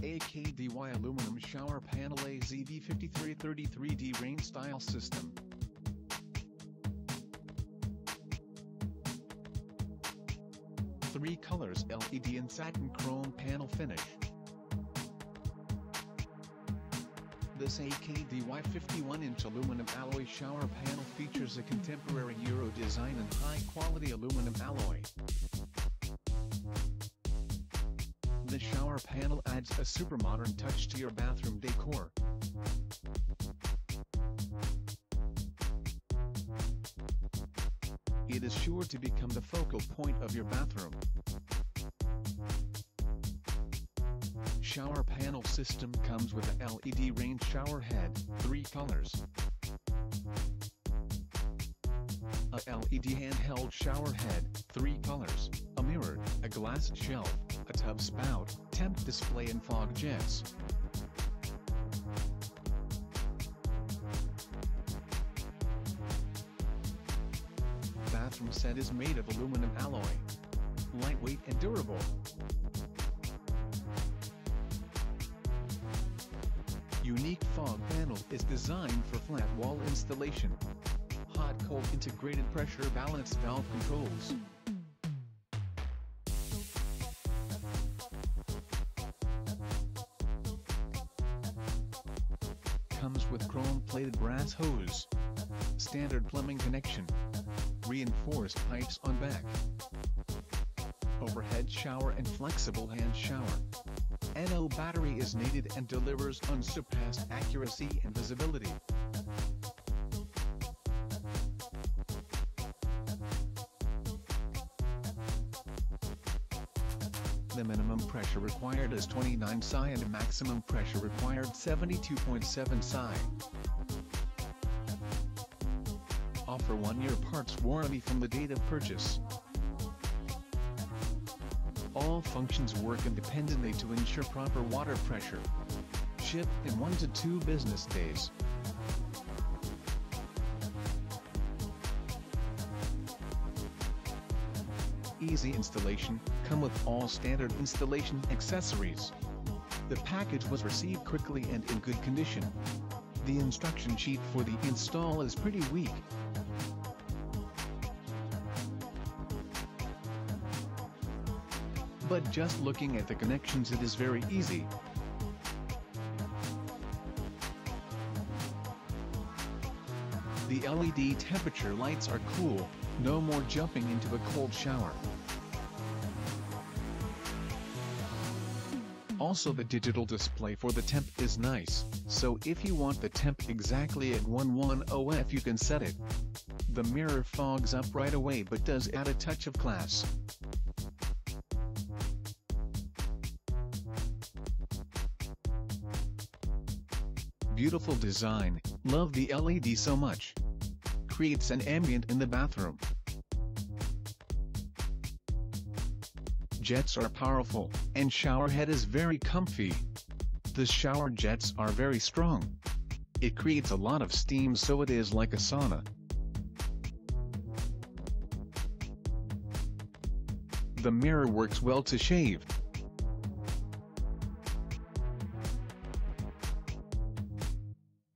AKDY aluminum shower panel AzV5333d rain style system. Three colors: LED and satin chrome panel finish. This AKDY 51-inch aluminum alloy shower panel features a contemporary Euro design and high-quality aluminum alloy. The shower panel adds a super modern touch to your bathroom decor. It is sure to become the focal point of your bathroom. Shower panel system comes with a LED rain shower head, 3 colors. A LED handheld shower head, 3 colors, a mirror, a glass shelf, a tub spout, temp display and fog jets. Bathroom set is made of aluminum alloy. Lightweight and durable. Unique fog panel is designed for flat wall installation. Hot-cold integrated pressure balance valve controls. Comes with chrome-plated brass hose. Standard plumbing connection. Reinforced pipes on back. Overhead shower and flexible hand shower. NO battery is needed and delivers unsurpassed accuracy and visibility. The minimum pressure required is 29 psi and maximum pressure required 72.7 psi. Offer 1-year parts warranty from the date of purchase. All functions work independently to ensure proper water pressure. Ship in 1 to 2 business days. Easy installation, come with all standard installation accessories. The package was received quickly and in good condition. The instruction sheet for the install is pretty weak. But just looking at the connections, it is very easy. The LED temperature lights are cool, no more jumping into a cold shower. Also, the digital display for the temp is nice, so if you want the temp exactly at 110F you can set it. The mirror fogs up right away but does add a touch of class. Beautiful design, love the LED so much. Creates an ambient in the bathroom. Jets are powerful, and shower head is very comfy. The shower jets are very strong. It creates a lot of steam, so it is like a sauna. The mirror works well to shave.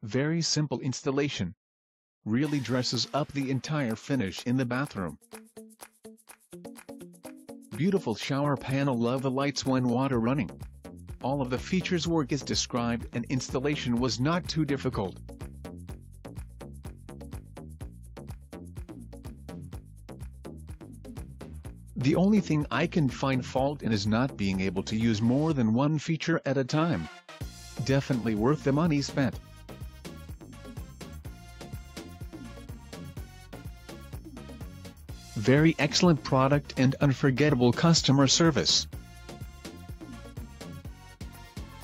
Very simple installation. Really dresses up the entire finish in the bathroom. Beautiful shower panel, love the lights when water running. All of the features work as described and installation was not too difficult. The only thing I can find fault in is not being able to use more than one feature at a time. Definitely worth the money spent. Very excellent product and unforgettable customer service.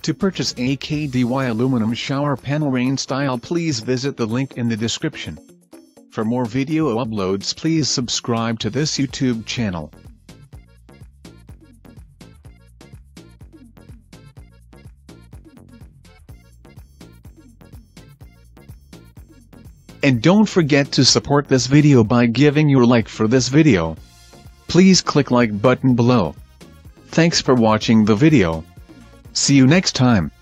To purchase AKDY aluminum shower panel rain style, please visit the link in the description. For more video uploads, please subscribe to this YouTube channel. And don't forget to support this video by giving your like for this video. Please click like button below. Thanks for watching the video. See you next time.